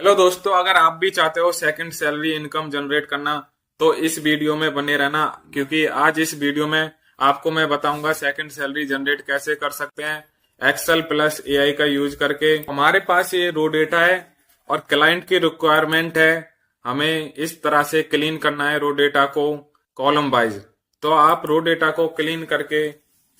Hello दोस्तों, अगर आप भी चाहते हो सेकंड सैलरी इनकम जनरेट करना तो इस वीडियो में बने रहना, क्योंकि आज इस वीडियो में आपको मैं बताऊंगा सेकंड सैलरी जनरेट कैसे कर सकते हैं एक्सेल प्लस एआई का यूज करके। हमारे पास ये रो डेटा है और क्लाइंट की रिक्वायरमेंट है, हमें इस तरह से क्लीन करना है रो डेटा को कॉलम वाइज। तो आप रो डेटा को क्लीन करके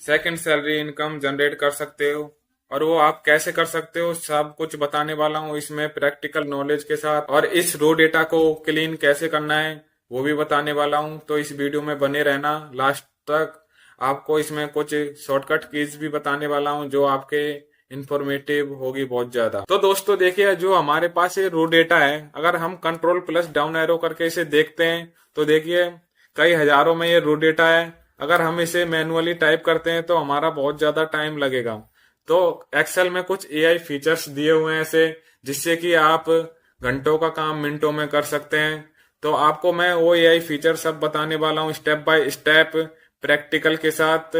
सेकंड सैलरी इनकम जनरेट कर सकते हो, और वो आप कैसे कर सकते हो सब कुछ बताने वाला हूँ इसमें प्रैक्टिकल नॉलेज के साथ। और इस रो डेटा को क्लीन कैसे करना है वो भी बताने वाला हूँ, तो इस वीडियो में बने रहना लास्ट तक। आपको इसमें कुछ शॉर्टकट कीज भी बताने वाला हूँ जो आपके इंफॉर्मेटिव होगी बहुत ज्यादा। तो दोस्तों देखिए, जो हमारे पास ये रो डेटा है, अगर हम कंट्रोल प्लस डाउन एरो करके इसे देखते हैं तो देखिए कई हजारों में ये रो डेटा है। अगर हम इसे मैनुअली टाइप करते हैं तो हमारा बहुत ज्यादा टाइम लगेगा। तो एक्सेल में कुछ एआई फीचर्स दिए हुए हैं ऐसे, जिससे कि आप घंटों का काम मिनटों में कर सकते हैं। तो आपको मैं वो एआई फीचर सब बताने वाला हूँ स्टेप बाय स्टेप प्रैक्टिकल के साथ।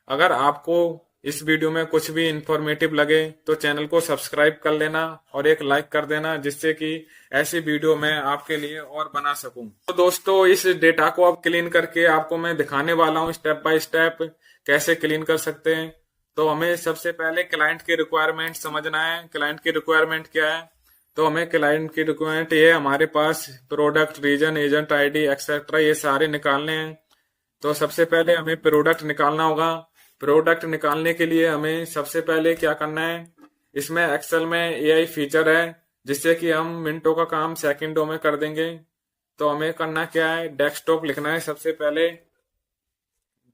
अगर आपको इस वीडियो में कुछ भी इंफॉर्मेटिव लगे तो चैनल को सब्सक्राइब कर लेना और एक लाइक कर देना, जिससे कि ऐसी वीडियो मैं आपके लिए और बना सकूं। तो दोस्तों, इस डेटा को अब क्लीन करके आपको मैं दिखाने वाला हूं स्टेप बाय स्टेप कैसे क्लीन कर सकते हैं। तो हमें सबसे पहले क्लाइंट की रिक्वायरमेंट समझना है। क्लाइंट की रिक्वायरमेंट क्या है? तो हमें क्लाइंट की रिक्वायरमेंट ये हमारे पास product, region, agent ID etcetera ये सारे निकालने हैं। तो सबसे पहले हमें प्रोडक्ट निकालना होगा। प्रोडक्ट निकालने के लिए हमें सबसे पहले क्या करना है, इसमें एक्सेल में एआई फीचर है जिससे कि हम मिनटों का काम सेकंडों में कर देंगे। तो हमें करना क्या है, डेस्कटॉप लिखना है सबसे पहले।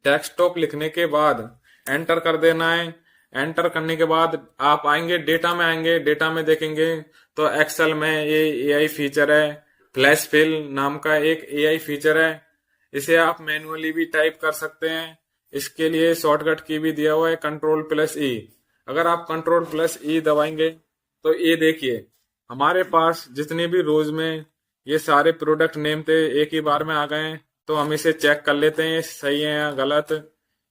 डेस्कटॉप लिखने के बाद एंटर कर देना है। एंटर करने के बाद आप आएंगे डेटा में, आएंगे डेटा में देखेंगे तो एक्सेल में ये एआई फीचर है, फ्लैश फिल नाम का एक एआई फीचर है। इसे आप मैनुअली भी टाइप कर सकते हैं। इसके लिए शॉर्टकट की भी दिया हुआ है कंट्रोल प्लस ई। अगर आप कंट्रोल प्लस ई दबाएंगे तो ये देखिए हमारे पास जितनी भी रोज में ये सारे प्रोडक्ट नेम थे एक ही बार में आ गए हैं। तो हम इसे चेक कर लेते हैं सही है या गलत।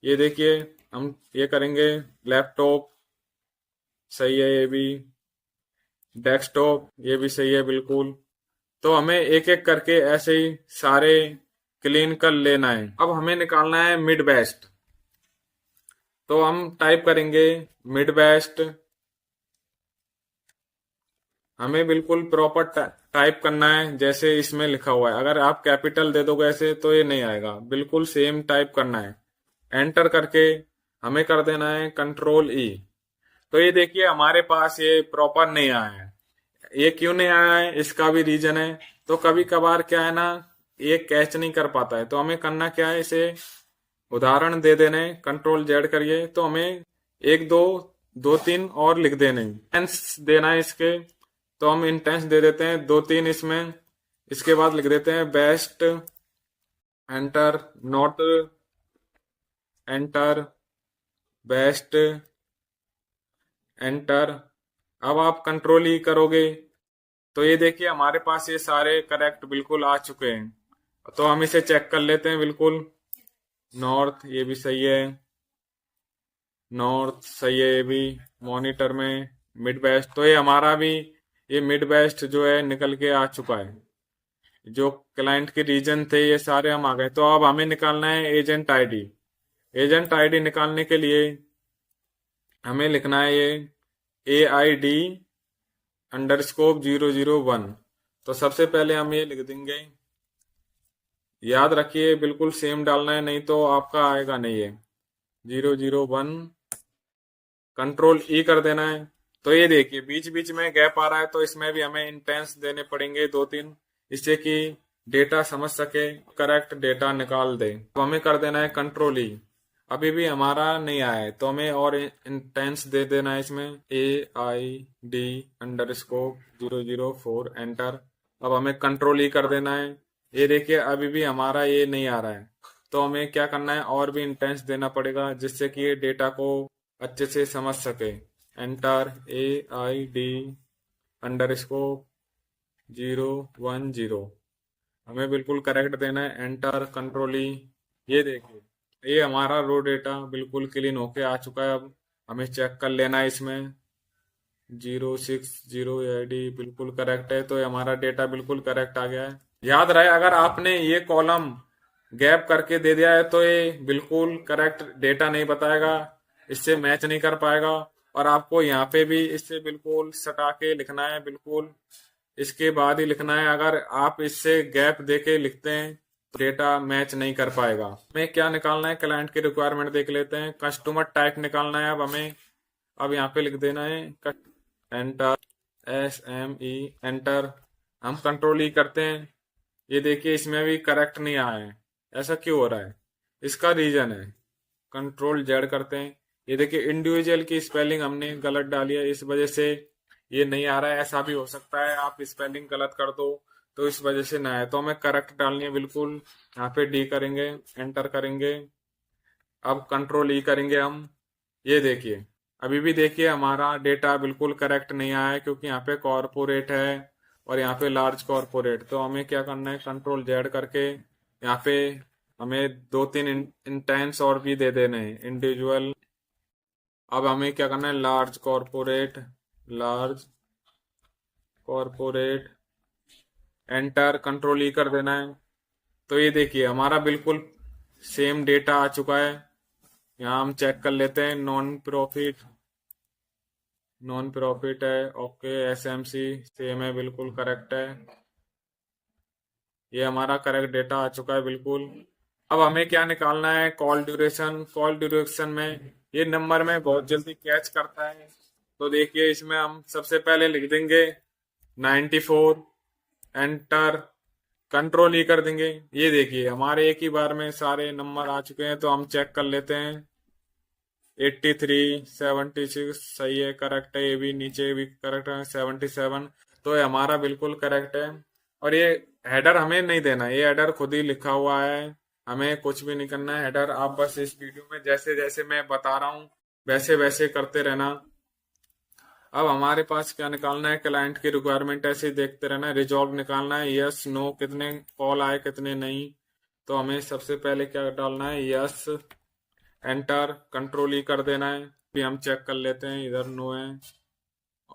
ये देखिए हम ये करेंगे, लैपटॉप सही है, ये भी डेस्कटॉप ये भी सही है बिल्कुल। तो हमें एक एक करके ऐसे ही सारे क्लीन कर लेना है। अब हमें निकालना है मिड बेस्ट। तो हम टाइप करेंगे मिड बेस्ट। हमें बिल्कुल प्रॉपर टाइप करना है जैसे इसमें लिखा हुआ है। अगर आप कैपिटल दे दोगे ऐसे तो ये नहीं आएगा, बिल्कुल सेम टाइप करना है। एंटर करके हमें कर देना है कंट्रोल ई। तो ये देखिए हमारे पास ये प्रॉपर नहीं आया है। ये क्यों नहीं आया है, इसका भी रीजन है। तो कभी कभार क्या है ना, ये कैच नहीं कर पाता है। तो हमें करना क्या है, इसे उदाहरण दे देने, कंट्रोल जेड करिए तो हमें एक दो दो तीन और लिख देने, इंटेंस देना है इसके। तो हम इंटेंस दे देते हैं दो तीन इसमें। इसके बाद लिख देते हैं best, enter, not, enter, best, enter. अब आप कंट्रोल ही करोगे तो ये देखिए हमारे पास ये सारे करेक्ट बिल्कुल आ चुके हैं। तो हम इसे चेक कर लेते हैं बिल्कुल। नॉर्थ ये भी सही है, नॉर्थ सही है ये भी मॉनिटर में। मिड वेस्ट तो ये हमारा भी ये मिड वेस्ट जो है निकल के आ चुका है। जो क्लाइंट के रीजन थे ये सारे हम आ गए। तो अब हमें निकालना है एजेंट आईडी। एजेंट आईडी निकालने के लिए हमें लिखना है ये AID अंडरस्कोप 001। तो सबसे पहले हम ये लिख देंगे, याद रखिए बिल्कुल सेम डालना है नहीं तो आपका आएगा नहीं है। 001 कंट्रोल ई कर देना है। तो ये देखिए बीच बीच में गैप आ रहा है, तो इसमें भी हमें इंटेंस देने पड़ेंगे दो तीन, इससे कि डेटा समझ सके, करेक्ट डेटा निकाल दे। तो हमें कर देना है कंट्रोल ई। अभी भी हमारा नहीं आया है तो हमें और इंटेंस दे देना है इसमें AID अंडरस्कोप 004 एंटर। अब हमें कंट्रोल ई कर देना है। ये देखिए अभी भी हमारा ये नहीं आ रहा है, तो हमें क्या करना है और भी इंटेंस देना पड़ेगा जिससे कि ये डेटा को अच्छे से समझ सके। Enter AID अंडरस्कोप 010। हमें बिल्कुल करेक्ट देना है। एंटर कंट्रोल ई। ये देखिए ये हमारा रो डेटा बिल्कुल क्लीन होके आ चुका है। अब हमें चेक कर लेना है इसमें। 060 बिल्कुल करेक्ट है। तो ये हमारा डेटा बिल्कुल करेक्ट आ गया है। याद रहे, अगर आपने ये कॉलम गैप करके दे दिया है तो ये बिल्कुल करेक्ट डेटा नहीं बताएगा, इससे मैच नहीं कर पाएगा। और आपको यहाँ पे भी इससे बिल्कुल सटा के लिखना है, बिल्कुल इसके बाद ही लिखना है। अगर आप इससे गैप देके लिखते हैं तो डेटा मैच नहीं कर पाएगा। हमें क्या निकालना है, क्लाइंट की रिक्वायरमेंट देख लेते हैं। कस्टमर टाइप निकालना है अब हमें। अब यहाँ पे लिख देना है एंटर, SME एंटर। हम कंट्रोल ई करते हैं। ये देखिए इसमें भी करेक्ट नहीं आया है। ऐसा क्यों हो रहा है, इसका रीजन है। कंट्रोल जेड करते हैं। ये देखिए इंडिविजुअल की स्पेलिंग हमने गलत डाली है, इस वजह से ये नहीं आ रहा है। ऐसा भी हो सकता है आप स्पेलिंग गलत कर दो तो इस वजह से ना आए। तो हमें करेक्ट डालनी है बिल्कुल। यहाँ पे डी करेंगे, एंटर करेंगे। अब कंट्रोल ई करेंगे हम। ये देखिए अभी भी देखिए हमारा डेटा बिल्कुल करेक्ट नहीं आया है, क्योंकि यहाँ पे कॉर्पोरेट है और यहाँ पे लार्ज कॉर्पोरेट। तो हमें क्या करना है, कंट्रोल जेड करके यहाँ पे हमें दो तीन इंटेंस और भी दे देने हैं, इंडिविजुअल। अब हमें क्या करना है, large corporate, large corporate, enter, control ई कर देना है। तो ये देखिए हमारा बिल्कुल सेम डेटा आ चुका है। यहाँ हम चेक कर लेते हैं। नॉन प्रॉफिट, नॉन प्रॉफिट है, ओके। SMC सेम है, बिल्कुल करेक्ट है। ये हमारा करेक्ट डेटा आ चुका है बिल्कुल। अब हमें क्या निकालना है, कॉल ड्यूरेशन। कॉल ड्यूरेशन में ये नंबर में बहुत जल्दी कैच करता है। तो देखिए इसमें हम सबसे पहले लिख देंगे 94, एंटर, कंट्रोल ही कर देंगे। ये देखिए हमारे एक ही बार में सारे नंबर आ चुके हैं। तो हम चेक कर लेते हैं। 83, 76 सही है, करेक्ट है। ये भी नीचे भी करेक्ट है, 77। तो ये हमारा बिल्कुल करेक्ट है। और ये हेडर हमें नहीं देना, ये हेडर खुद ही लिखा हुआ है, हमें कुछ भी नहीं करना है। हेडर आप बस इस वीडियो में जैसे जैसे मैं बता रहा हूँ वैसे वैसे करते रहना। अब हमारे पास क्या निकालना है, क्लाइंट की रिक्वायरमेंट ऐसे ही देखते रहना है। रिजॉल्व निकालना है, यस नो, कितने कॉल आए कितने नहीं। तो हमें सबसे पहले क्या डालना है, यस, एंटर, कंट्रोल ही कर देना है। फिर हम चेक कर लेते हैं, इधर नो है,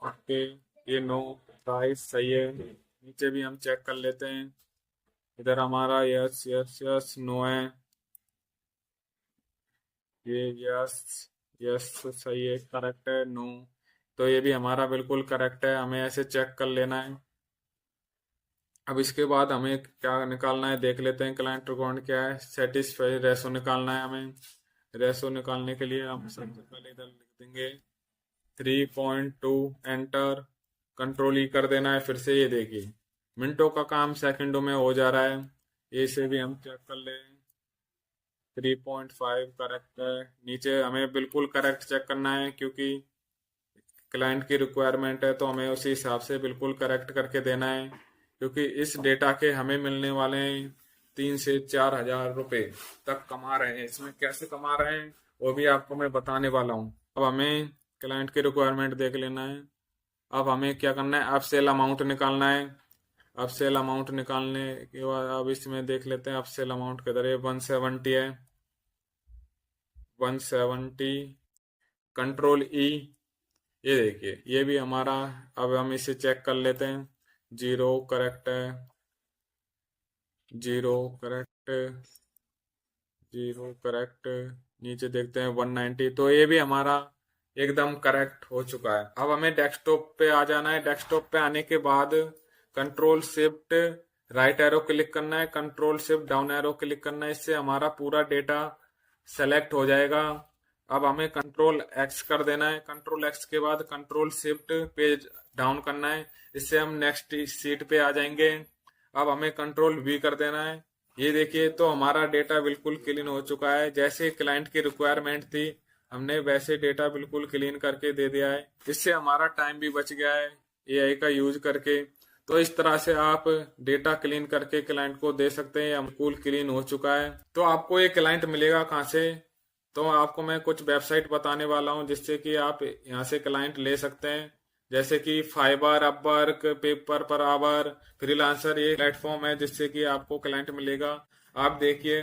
ओके, ये नो, प्राइस सही है। नीचे भी हम चेक कर लेते हैं, इधर हमारा यस यस यस नो है, ये यस यस सही है, करेक्ट है, नो। तो ये भी हमारा बिल्कुल करेक्ट है, हमें ऐसे चेक कर लेना है। अब इसके बाद हमें क्या निकालना है देख लेते हैं। क्लाइंट रिकॉर्ड क्या है, सेटिस्फाई रेशो निकालना है हमें। रेशो निकालने के लिए हम सबसे पहले इधर लिख देंगे 3.2, एंटर, कंट्रोल ही कर देना है। फिर से ये देखिए मिनटों का काम सेकंडों में हो जा रहा है। ये से भी हम चेक कर लें, 3.5 करेक्ट है। नीचे हमें बिल्कुल करेक्ट चेक करना है, क्योंकि क्लाइंट की रिक्वायरमेंट है तो हमें उसी हिसाब से बिल्कुल करेक्ट करके देना है। क्योंकि इस डेटा के हमें मिलने वाले हैं 3 से 4 हजार रुपये तक कमा रहे हैं। इसमें कैसे कमा रहे हैं वो भी आपको मैं बताने वाला हूँ। अब हमें क्लाइंट की रिक्वायरमेंट देख लेना है। अब हमें क्या करना है, अब सेल अमाउंट निकालना है। अब सेल अमाउंट निकालने के बाद अब इसमें देख लेते हैं अब सेल अमाउंट किधर है, 170 है, 170, कंट्रोल ई। ये देखिए ये भी हमारा, अब हम इसे चेक कर लेते हैं। 0 करेक्ट है, 0 करेक्ट, 0 करेक्ट। नीचे देखते हैं 190। तो ये भी हमारा एकदम करेक्ट हो चुका है। अब हमें डेस्कटॉप पे आ जाना है। डेस्कटॉप पे आने के बाद control shift right arrow click करना है, control shift down arrow click करना है। इससे हमारा पूरा डेटा सेलेक्ट हो जाएगा। अब हमें कंट्रोल एक्स कर देना है। कंट्रोल एक्स के बाद कंट्रोल शिफ्ट पेज डाउन करना है, इससे हम नेक्स्ट सीट पे आ जाएंगे। अब हमें कंट्रोल वी कर देना है। ये देखिए तो हमारा डेटा बिल्कुल क्लीन हो चुका है। जैसे क्लाइंट की रिक्वायरमेंट थी हमने वैसे डेटा बिल्कुल क्लीन करके दे दिया है। इससे हमारा टाइम भी बच गया है AI का यूज करके। तो इस तरह से आप डेटा क्लीन करके क्लाइंट को दे सकते हैं। बिल्कुल क्लीन हो चुका है। तो आपको ये क्लाइंट मिलेगा कहाँ से, तो आपको मैं कुछ वेबसाइट बताने वाला हूँ जिससे कि आप यहाँ से क्लाइंट ले सकते हैं। जैसे कि fibre, Upwork, paper per hour, freelancer, ये प्लेटफॉर्म है जिससे कि आपको क्लाइंट मिलेगा। आप देखिए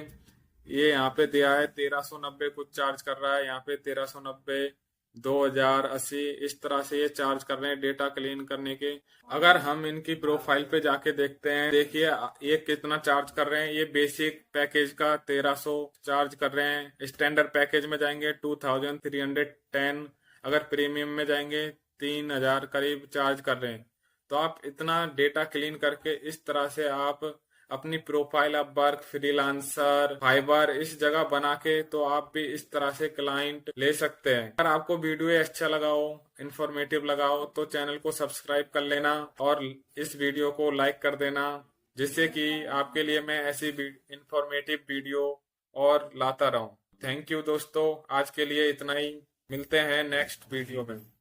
ये यहाँ पे दिया है 1390 कुछ चार्ज कर रहा है, यहाँ पे 1390, 2080 इस तरह से ये चार्ज कर रहे हैं डेटा क्लीन करने के। अगर हम इनकी प्रोफाइल पे जाके देखते हैं, देखिए ये कितना चार्ज कर रहे हैं। ये बेसिक पैकेज का 1300 चार्ज कर रहे हैं। स्टैंडर्ड पैकेज में जाएंगे 2310। अगर प्रीमियम में जाएंगे 3000 करीब चार्ज कर रहे हैं। तो आप इतना डेटा क्लीन करके इस तरह से आप अपनी प्रोफाइल अपवर्क, फ्रीलांसर, फाइवर इस जगह बना के तो आप भी इस तरह से क्लाइंट ले सकते हैं। अगर आपको वीडियो अच्छा लगा हो, इंफॉर्मेटिव लगा हो, तो चैनल को सब्सक्राइब कर लेना और इस वीडियो को लाइक कर देना, जिससे कि आपके लिए मैं ऐसी इंफॉर्मेटिव वीडियो और लाता रहूं। थैंक यू दोस्तों, आज के लिए इतना ही। मिलते हैं नेक्स्ट वीडियो में।